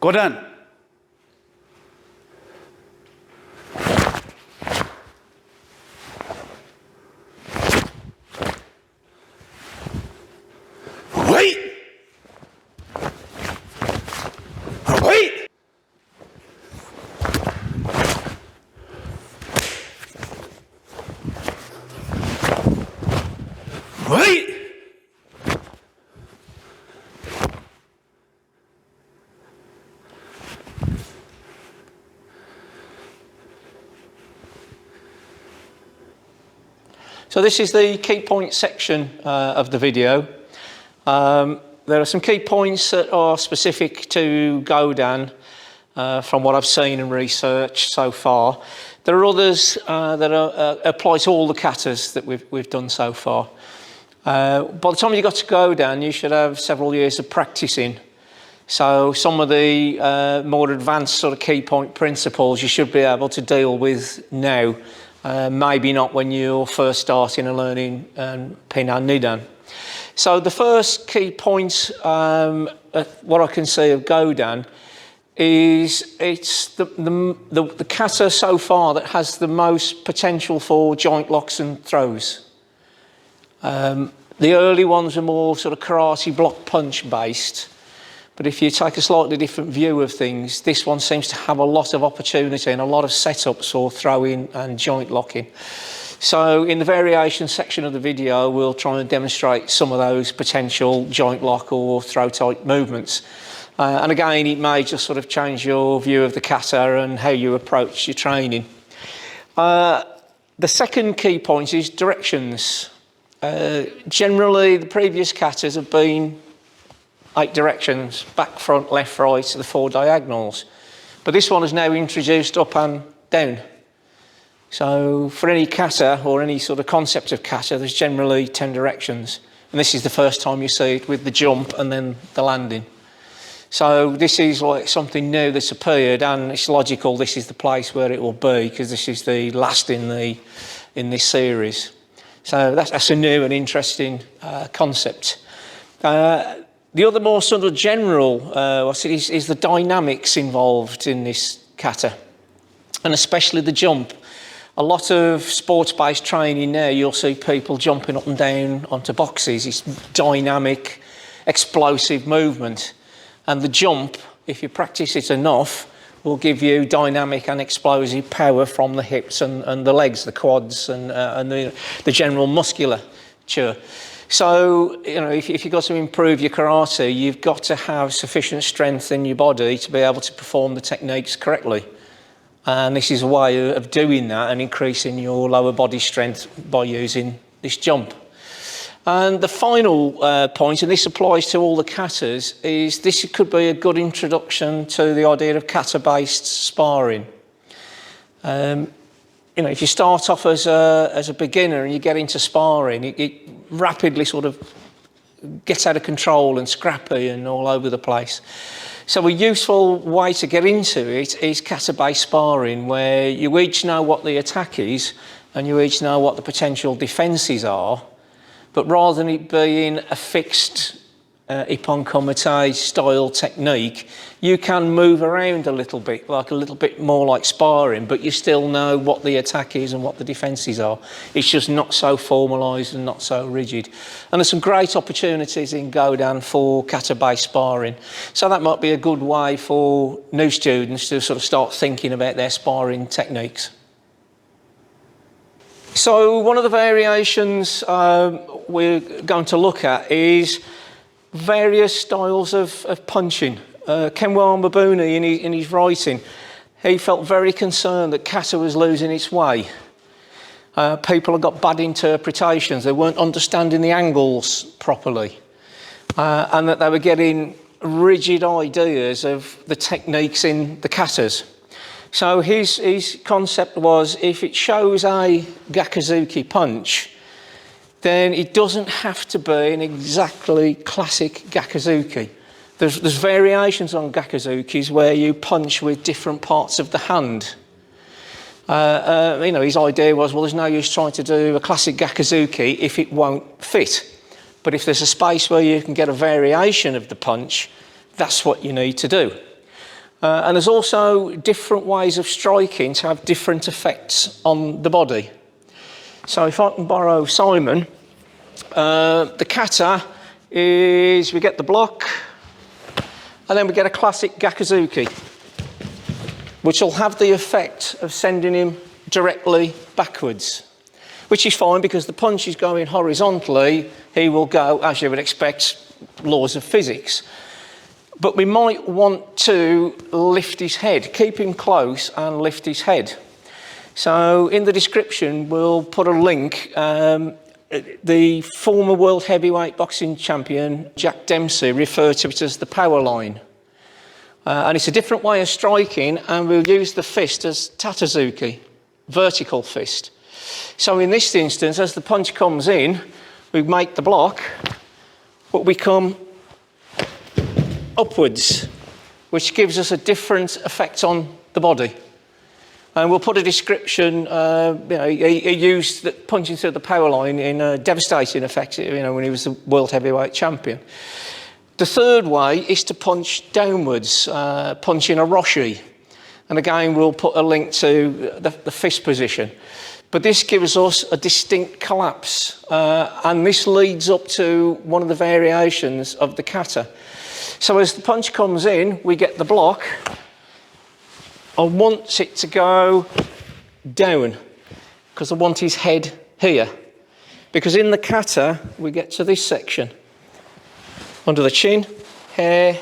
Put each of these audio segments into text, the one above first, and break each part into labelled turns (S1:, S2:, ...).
S1: Godan. Wait! Wait! Wait! So this is the key point section of the video. There are some key points that are specific to Godan from what I've seen and researched so far. There are others that apply to all the katas that we've done so far. By the time you got to Godan, you should have several years of practicing. So some of the more advanced sort of key point principles you should be able to deal with now. Maybe not when you're first starting and learning Pinan Nidan. So the first key point, what I can see of Godan, is it's the kata so far that has the most potential for joint locks and throws. The early ones are more sort of karate block punch based. But if you take a slightly different view of things, this one seems to have a lot of opportunity and a lot of setups for throwing and joint locking. So in the variation section of the video, we'll try and demonstrate some of those potential joint lock or throw type movements. And again, it may just sort of change your view of the kata and how you approach your training. The second key point is directions. Generally, the previous katas have been 8 directions, back, front, left, right, to the 4 diagonals. But this one is now introduced up and down. So for any kata or any sort of concept of kata, there's generally 10 directions. And this is the first time you see it with the jump and then the landing. So this is like something new that's appeared, and it's logical this is the place where it will be, because this is the last in this series. So that's a new and interesting concept. The other more sort of general is the dynamics involved in this kata, and especially the jump. A lot of sports-based training now, you'll see people jumping up and down onto boxes. It's dynamic, explosive movement. And the jump, if you practice it enough, will give you dynamic and explosive power from the hips and the legs, the quads and the general musculature. So, you know, if you've got to improve your karate, you've got to have sufficient strength in your body to be able to perform the techniques correctly. And this is a way of doing that and increasing your lower body strength by using this jump. And the final point, and this applies to all the katas, is this could be a good introduction to the idea of kata-based sparring. You know, if you start off as a beginner and you get into sparring, it rapidly sort of gets out of control and scrappy and all over the place. So a useful way to get into it is kata-based sparring, where you each know what the attack is and you each know what the potential defences are, but rather than it being a fixed ippon kumite style technique, you can move around a little bit more like sparring, but you still know what the attack is and what the defences are. It's just not so formalised and not so rigid. And there's some great opportunities in Godan for kata-based sparring. So that might be a good way for new students to sort of start thinking about their sparring techniques. So one of the variations we're going to look at is various styles of punching. Kenwa Mabuni, in his writing, he felt very concerned that kata was losing its way. People had got bad interpretations. They weren't understanding the angles properly. And that they were getting rigid ideas of the techniques in the katas. So his concept was, if it shows a gakuzuki punch, then it doesn't have to be an exactly classic gakuzuki. There's variations on gakuzukis where you punch with different parts of the hand. You know, his idea was, well, there's no use trying to do a classic gakuzuki if it won't fit. But if there's a space where you can get a variation of the punch, that's what you need to do. And there's also different ways of striking to have different effects on the body. So if I can borrow Simon, the kata is we get the block and then we get a classic gakuzuki, which will have the effect of sending him directly backwards, which is fine because the punch is going horizontally. He will go, as you would expect, laws of physics. But we might want to lift his head, keep him close and lift his head. So in the description, we'll put a link. The former world heavyweight boxing champion, Jack Dempsey, referred to it as the power line. And it's a different way of striking, and we'll use the fist as tatazuki, vertical fist. So in this instance, as the punch comes in, we make the block, but we come upwards, which gives us a different effect on the body. And we'll put a description. He used the punching through the power line in a devastating effect, when he was the world heavyweight champion. The third way is to punch downwards, punching a roshi. And again, we'll put a link to the fist position. But this gives us a distinct collapse. And this leads up to one of the variations of the kata. So as the punch comes in, we get the block. I want it to go down because I want his head here. Because in the kata, we get to this section. Under the chin, hair,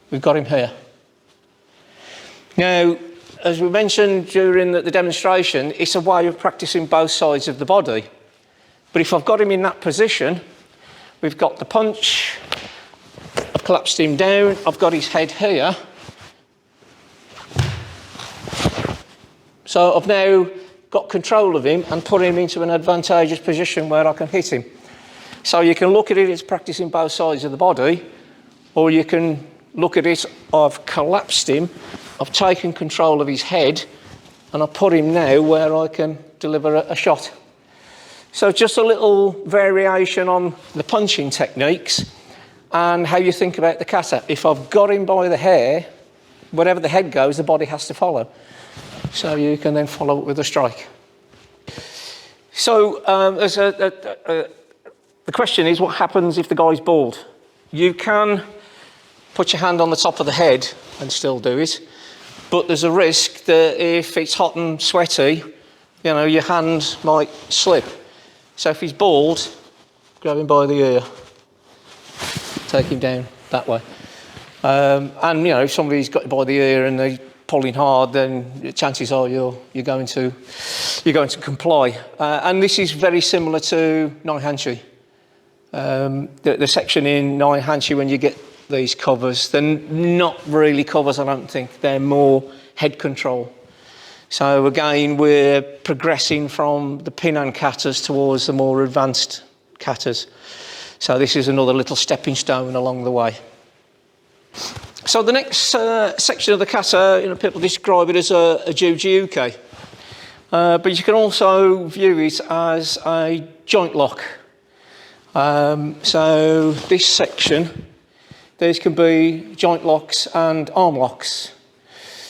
S1: we've got him here. Now, as we mentioned during the demonstration, it's a way of practicing both sides of the body. But if I've got him in that position, we've got the punch, I've collapsed him down, I've got his head here. So I've now got control of him and put him into an advantageous position where I can hit him. So you can look at it as practicing both sides of the body, or you can look at it, I've collapsed him, I've taken control of his head, and I've put him now where I can deliver a shot. So just a little variation on the punching techniques and how you think about the kata. If I've got him by the hair, wherever the head goes, the body has to follow. So you can then follow up with a strike. So the question is, what happens if the guy's bald? You can put your hand on the top of the head and still do it, but there's a risk that if it's hot and sweaty, your hand might slip. So if he's bald, grab him by the ear, take him down that way. And if somebody's got you by the ear and they're pulling hard, then chances are you're going to comply. And this is very similar to nai hanchi. The section in nai hanchi, when you get these covers, they're not really covers, I don't think. They're more head control. So again, we're progressing from the Pinan Katas towards the more advanced katas. So this is another little stepping stone along the way. So the next section of the kata, people describe it as a juji-uke. But you can also view it as a joint lock. So this section, these can be joint locks and arm locks.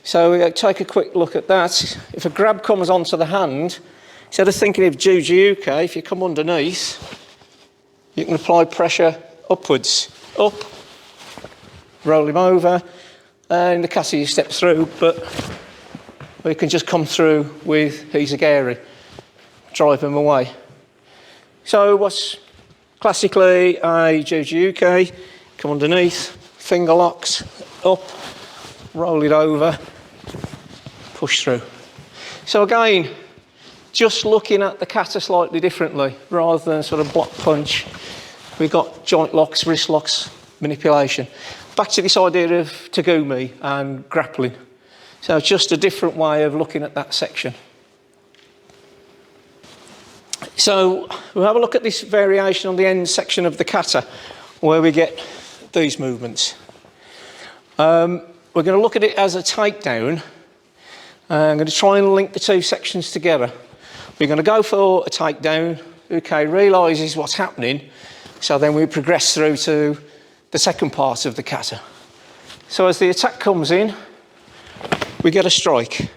S1: So we take a quick look at that. If a grab comes onto the hand, instead of thinking of juji-uke, if you come underneath, you can apply pressure upwards, up, roll him over, and the kata you step through, but we can just come through with hizugari, drive him away. So what's classically a juji-uke, come underneath, finger locks, up, roll it over, push through. So again, just looking at the kata slightly differently, rather than sort of block punch, we've got joint locks, wrist locks, manipulation. Back to this idea of tagumi and grappling. So just a different way of looking at that section. So we'll have a look at this variation on the end section of the kata, where we get these movements. We're going to look at it as a takedown. I'm going to try and link the two sections together. We're going to go for a takedown. Uke realises what's happening, so then we progress through to the second part of the kata. So as the attack comes in, we get a strike.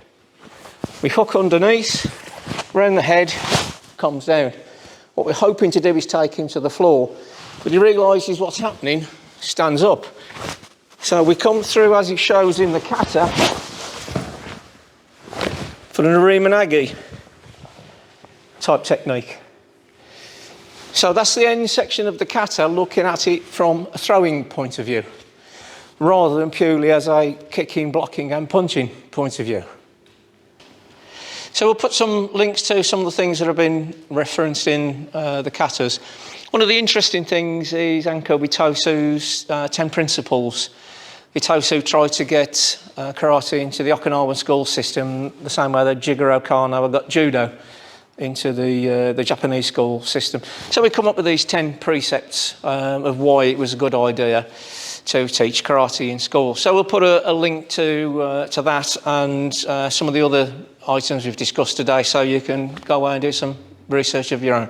S1: We hook underneath, round the head, comes down. What we're hoping to do is take him to the floor, but he realises what's happening, stands up. So we come through as it shows in the kata for an Arimanagi type technique. So that's the end section of the kata, looking at it from a throwing point of view, rather than purely as a kicking, blocking and punching point of view. So we'll put some links to some of the things that have been referenced in the katas. One of the interesting things is Anko Itosu's 10 principles. Itosu tried to get karate into the Okinawan school system the same way that Jigoro Kano got judo into the Japanese school system. So we come up with these 10 precepts of why it was a good idea to teach karate in school. So we'll put a link to that and some of the other items we've discussed today, so you can go away and do some research of your own.